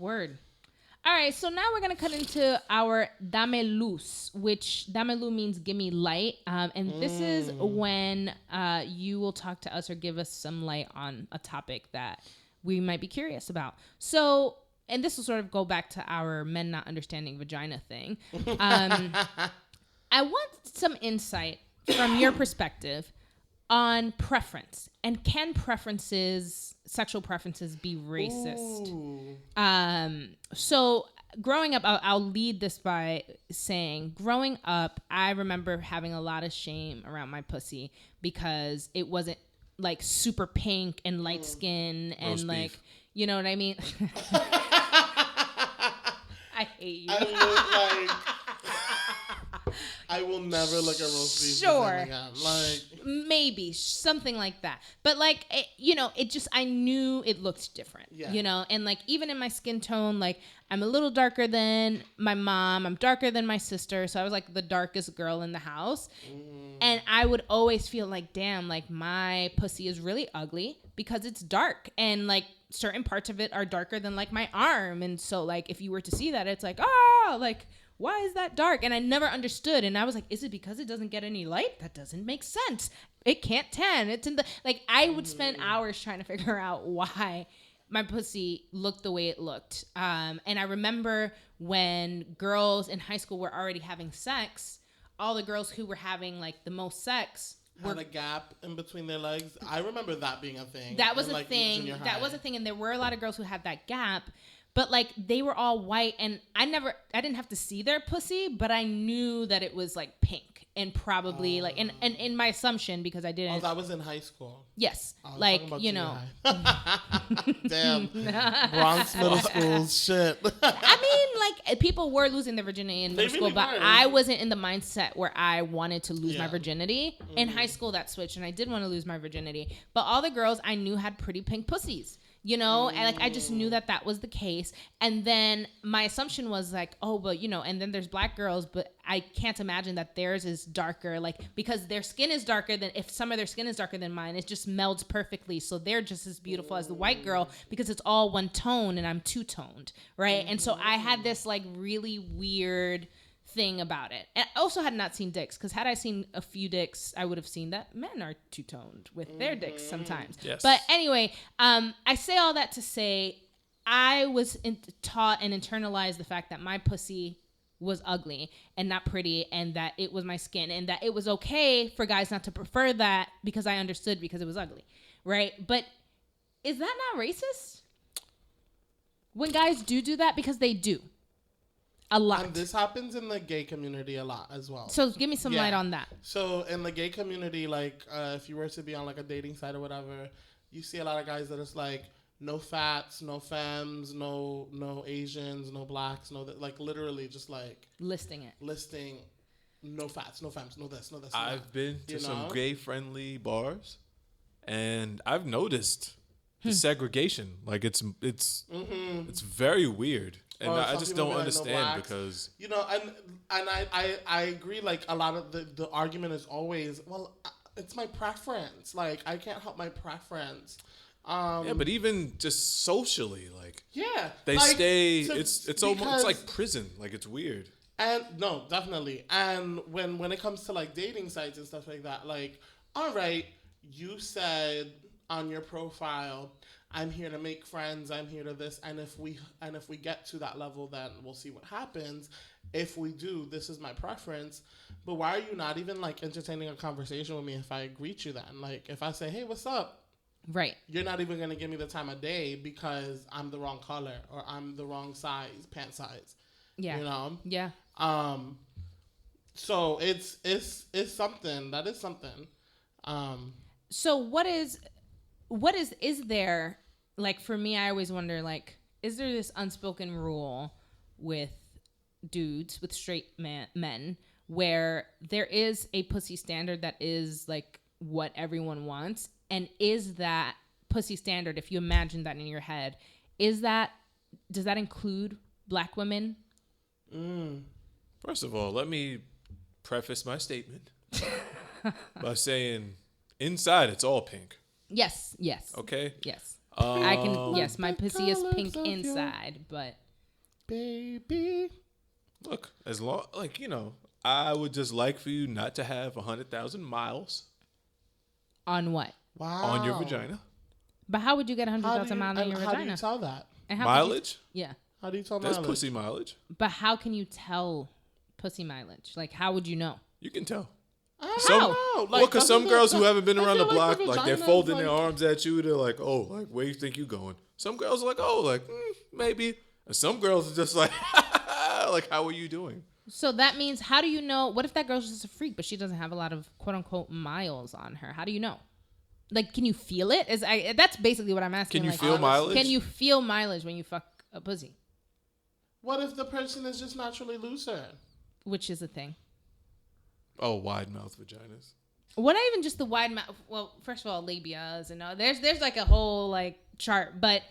Word. All right, so now we're going to cut into our dame luz, which dame luz means give me light. And this is when you will talk to us or give us some light on a topic that we might be curious about. So, and this will sort of go back to our men not understanding vagina thing. I want some insight from your perspective on preference. And can sexual preferences be racist? So growing up, I'll lead this by saying, growing up, I remember having a lot of shame around my pussy because it wasn't like super pink and light skin and roast like, beef. You know what I mean? I hate you. I will never look at roast beef. Sure. Like maybe something like that. But like, I knew it looked different, and like, even in my skin tone, like I'm a little darker than my mom. I'm darker than my sister. So I was like the darkest girl in the house. And I would always feel like, damn, like my pussy is really ugly because it's dark. And like certain parts of it are darker than like my arm. And so like, if you were to see that, it's like, like, why is that dark? And I never understood. And I was like, is it because it doesn't get any light? That doesn't make sense. It can't tan. It's in the, like, I would spend hours trying to figure out why my pussy looked the way it looked. And I remember when girls in high school were already having sex, all the girls who were having like the most sex had a gap in between their legs. I remember that being a thing. That was a thing. That was a thing. And there were a lot of girls who had that gap. But like they were all white, and I didn't have to see their pussy, but I knew that it was like pink and probably like, and in my assumption, because I didn't. Oh, that was in high school. Yes, like Damn, Bronx middle school shit. I mean, like people were losing their virginity in middle school, but I wasn't in the mindset where I wanted to lose my virginity. In high school, that switched, and I did want to lose my virginity. But all the girls I knew had pretty pink pussies. And like, I just knew that was the case. And then my assumption was like, oh, but and then there's black girls, but I can't imagine that theirs is darker, like, because their skin is darker than, if some of their skin is darker than mine, it just melds perfectly. So they're just as beautiful as the white girl because it's all one tone and I'm two-toned, right? And so I had this like really weird thing about it. And I also had not seen dicks, because had I seen a few dicks, I would have seen that men are two-toned with their dicks sometimes. Yes. But anyway, I say all that to say I was taught and internalized the fact that my pussy was ugly and not pretty, and that it was my skin, and that it was okay for guys not to prefer that because I understood because it was ugly, right? But is that not racist? When guys do that, because they do. A lot. And this happens in the gay community a lot as well. So give me some light on that. So in the gay community, like if you were to be on like a dating site or whatever, you see a lot of guys that it's like no fats, no femmes, no Asians, no blacks, like literally just like listing no fats, no femmes, no this, no this. I've been to some gay friendly bars, and I've noticed the segregation. Like it's very weird. And I just don't understand because... and I agree, like, a lot of the argument is always, well, it's my preference. Like, I can't help my preference. But even just socially, like... Yeah. They like, stay... It's almost like prison. Like, it's weird. And, no, definitely. And when it comes to, like, dating sites and stuff like that, like, all right, you said on your profile... I'm here to make friends. I'm here to this. And if we get to that level, then we'll see what happens. If we do, this is my preference. But why are you not even like entertaining a conversation with me if I greet you then? Like if I say, hey, what's up? Right. You're not even going to give me the time of day because I'm the wrong color or I'm the wrong size, pant size. Yeah. Yeah. So it's something. That is something. So is there, like, for me, I always wonder, like, is there this unspoken rule with dudes, with straight men, where there is a pussy standard that is, like, what everyone wants? And is that pussy standard, if you imagine that in your head, does that include black women? First of all, let me preface my statement by saying inside it's all pink. Yes. Okay? Yes. I can, yes, my pussy is pink inside, but. Baby. Look, as long, I would just like for you not to have 100,000 miles. On what? Wow. On your vagina. But how would you get 100,000 miles on your vagina? How do you tell that? And mileage? Yeah. How do you tell That's mileage? pussy mileage. But how can you tell pussy mileage? Like, how would you know? You can tell. I don't know. Well, because some girls who haven't been around the block, like they're folding their arms at you. They're like, oh, like, where you think you going? Some girls are like, oh, like, maybe. And some girls are just like, like, how are you doing? So that means, how do you know? What if that girl's just a freak, but she doesn't have a lot of quote unquote miles on her? How do you know? Like, can you feel it? That's basically what I'm asking. Can you like, feel mileage? Can you feel mileage when you fuck a pussy? What if the person is just naturally looser? Which is a thing. Oh, wide mouth vaginas. What, not even just the wide mouth. Well, first of all, labias and all. There's like a whole like chart, but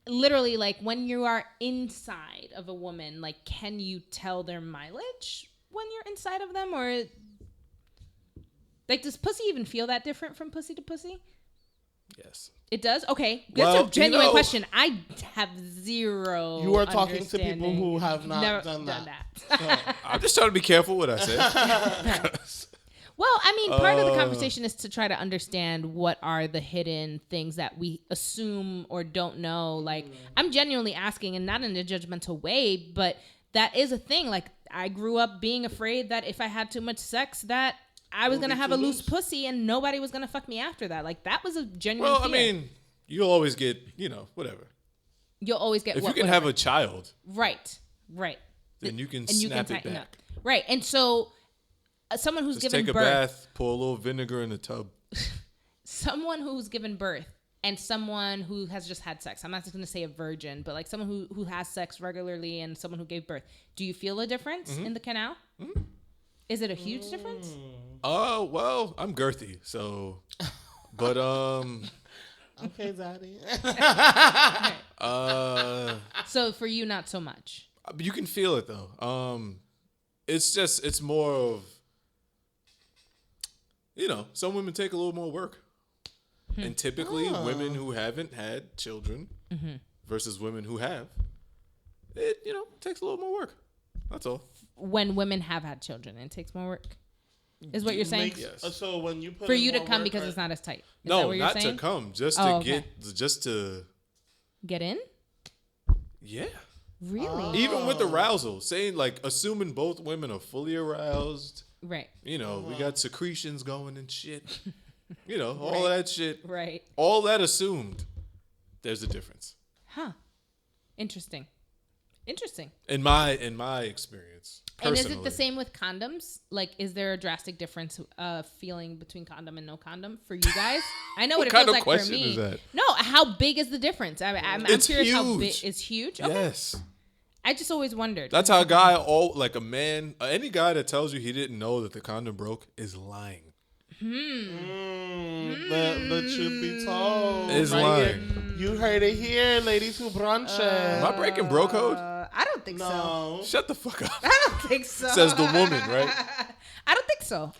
literally, like, when you are inside of a woman, like, can you tell their mileage when you're inside of them? Or, like, does pussy even feel that different from pussy to pussy? Yes. It does? Okay. That's a genuine question. I have zero. You are talking to people who have not done that. So. I'm just trying to be careful what I say. Well, I mean, part of the conversation is to try to understand what are the hidden things that we assume or don't know. Like, I'm genuinely asking, and not in a judgmental way, but that is a thing. Like, I grew up being afraid that if I had too much sex, that I was going to have a loose pussy and nobody was going to fuck me after that. Like, that was a genuine fear. I mean, you'll always get, whatever. You'll always get if you can have a child. Right. Then you can snap it back. Up. Right. And so someone who's given birth. Take a bath, pour a little vinegar in the tub. Someone who's given birth and someone who has just had sex. I'm not just going to say a virgin, but like someone who has sex regularly and someone who gave birth. Do you feel a difference in the canal? Mm-hmm. Is it a huge difference? Oh, well, I'm girthy, so. But, Okay, Zaddy. So for you, not so much. You can feel it, though. It's more of, some women take a little more work. And typically, women who haven't had children versus women who have, it, takes a little more work. That's all. When women have had children, it takes more work. Is what you're saying? Yes. So when you put for you to come because it's not as tight. Is that what you're not saying? to come, just to get in. Yeah. Really? Even with arousal, saying like assuming both women are fully aroused. Right. We got secretions going and shit. All that shit. Right. All that assumed. There's a difference. Huh. Interesting. In my experience. Personally. And is it the same with condoms? Like, is there a drastic difference feeling between condom and no condom for you guys? I know what it feels like for me. What kind of question is that? No, how big is the difference? I'm curious huge. How big. It's huge? Okay. Yes. I just always wondered. That's how a guy, a man, any guy that tells you he didn't know that the condom broke is lying. The truth be told. Is lying. You heard it here, ladies who brunch. Am I breaking bro code? I don't think so. Shut the fuck up. I don't think so. Says the woman, right? I don't think so.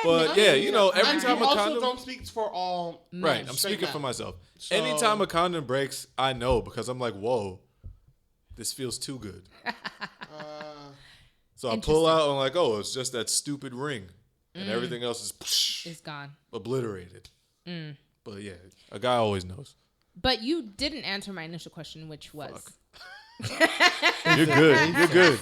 But every time a condom. Also, don't speak for all. Right, I'm speaking for myself. So, anytime a condom breaks, I know because I'm like, whoa, this feels too good. So I pull out and I'm like, oh, it's just that stupid ring. And everything else is gone. Obliterated. But yeah, a guy always knows. But you didn't answer my initial question, which was... You're good. You're good.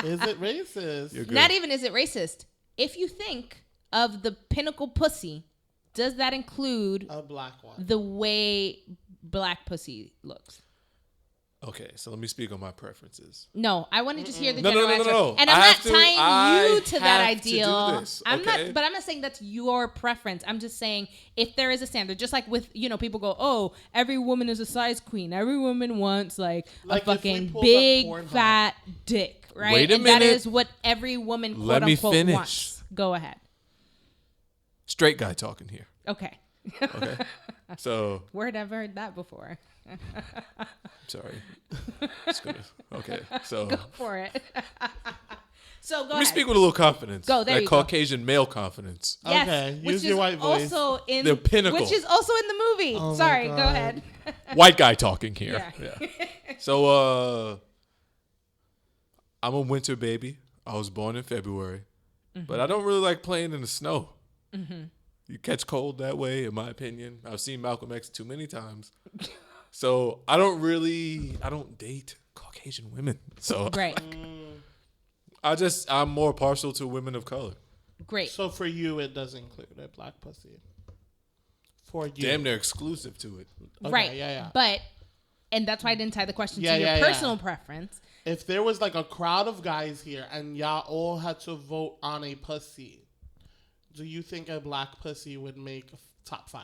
Is it racist? You're good. Not even is it racist. If you think of the pinnacle pussy, does that include a black one? The way black pussy looks? Okay, so let me speak on my preferences. No, I want to just hear the general answer. No. And I'm not tying you to that ideal. To do this, I'm not saying that's your preference. I'm just saying if there is a standard, just like with, people go, oh, every woman is a size queen. Every woman wants like a fucking big fat dick, right? Wait a minute. That is what every woman quote unquote wants. Go ahead. Straight guy talking here. Okay. So. Word, I've heard that before. Sorry. Okay. So go for it. So go Let me ahead. speak with a little confidence. Go, there that you go. Caucasian male confidence. Yes, Okay, which use is your white voice. also in The pinnacle. Which is also in the movie. Oh my Sorry, go God. ahead. White guy talking here. Yeah. So, I'm a winter baby. I was born in February. But I don't really like playing in the snow. You catch cold that way, in my opinion. I've seen Malcolm X too many times. So I don't date Caucasian women. So Right. I'm more partial to women of color. Great. So for you, it does include a black pussy. For you. Damn, they're exclusive to it. Okay, right. Yeah. And that's why I didn't tie the question Yeah, to your yeah, personal preference. If there was like a crowd of guys here and y'all all had to vote on a pussy, do you think a black pussy would make top 5?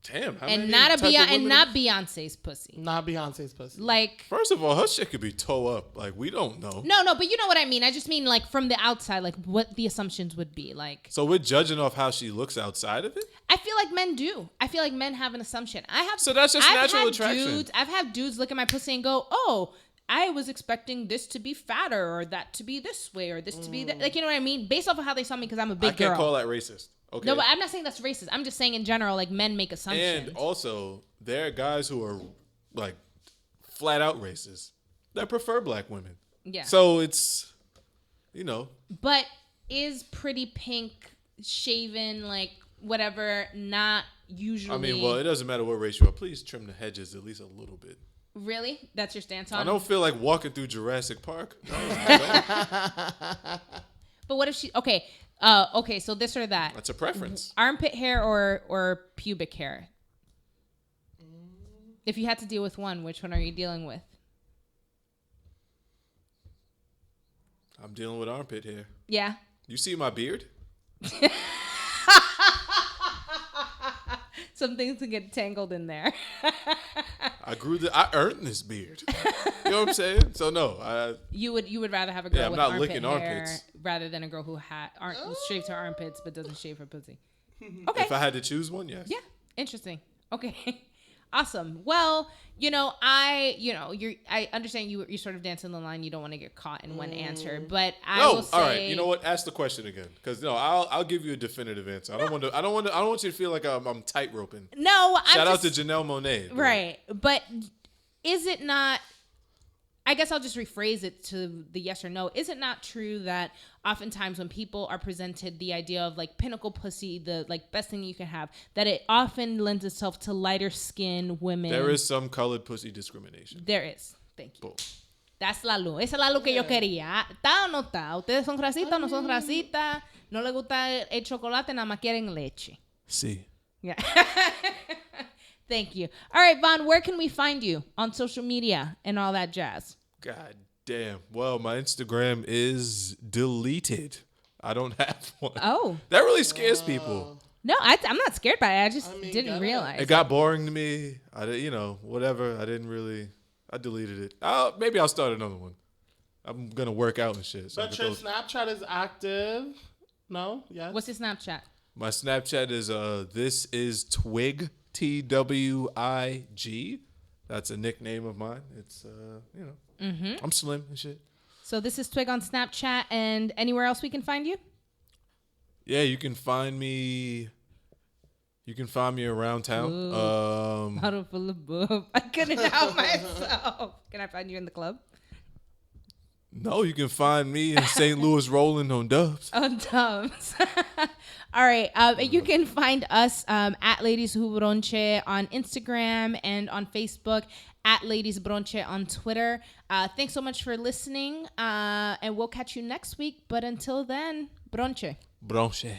Damn, how And many not type of women- not Beyonce's pussy. Not Beyonce's pussy. Like, First of all, her shit could be toe up. Like, we don't know. no, but you know what I mean. I just mean like from the outside, like what the assumptions would be. Like, So we're judging off how she looks outside of it? I feel like men do. I feel like men have an assumption. So that's just I've natural had attraction. I've had dudes look at my pussy and go, "Oh, I was expecting this to be fatter or that to be this way or this to be that." Like, you know what I mean? Based off of how they saw me because I'm a big I can't girl. call that racist. Okay. No, but I'm not saying that's racist. I'm just saying in general, like men make assumptions. And also, there are guys who are like flat out racist that prefer black women. Yeah. So it's, you know. But is pretty pink, shaven, like whatever, not usually. I mean, well, it doesn't matter what race you are. Please trim the hedges at least a little bit. Really? That's your stance on I it? don't feel like walking through Jurassic Park. No, I don't. But what if she? Okay, so this or that. That's a preference. Armpit hair or pubic hair. If you had to deal with one, which one are you dealing with? I'm dealing with armpit hair. Yeah. You see my beard? Some things can get tangled in there. I earned this beard. You know what I'm saying? So no, You would rather have a girl I'm with not armpit licking hair armpits. rather than a girl who shaves her armpits but doesn't shave her pussy. Okay. if I had to choose one, yes. Yeah. Interesting. Okay. Awesome. Well, I understand you sort of dancing the line. You don't want to get caught in one answer, but I will say, all right. You know what? Ask the question again, because I'll give you a definitive answer. I don't want you to feel like I'm tight roping. No, Shout out to Janelle Monáe. Right, but is it not? I guess I'll just rephrase it to the yes or no. Is it not true that oftentimes when people are presented the idea of like pinnacle pussy, the like best thing you can have, that it often lends itself to lighter skin women? There is some colored pussy discrimination. There is. Thank you. Boom. That's la luz. Esa es la luz que yo quería. ¿Está o no está? Ustedes son racistas o no son racistas. No les gusta el chocolate, nada más quieren leche. See. Yeah. Thank you. All right, Vaughn, where can we find you on social media and all that jazz? God damn. Well, my Instagram is deleted. I don't have one. Oh. That really scares people. No, I'm not scared by it. I just didn't realize. It got boring to me. Whatever. I deleted it. Maybe I'll start another one. I'm going to work out and shit. So But your Snapchat is active? No? Yes? What's your Snapchat? My Snapchat is this is Twig, TWIG. That's a nickname of mine. It's I'm slim and shit. So this is Twig on Snapchat, and anywhere else we can find you? Yeah, you can find me around town. Bottle full of boob. I couldn't help myself. Can I find you in the club? No, you can find me in St. Louis rolling on dubs. On Dubs. All right. You can find us at Ladies Who Bronche on Instagram and on Facebook, at Ladies Bronche on Twitter. Thanks so much for listening, and we'll catch you next week. But until then, Bronche. Bronche.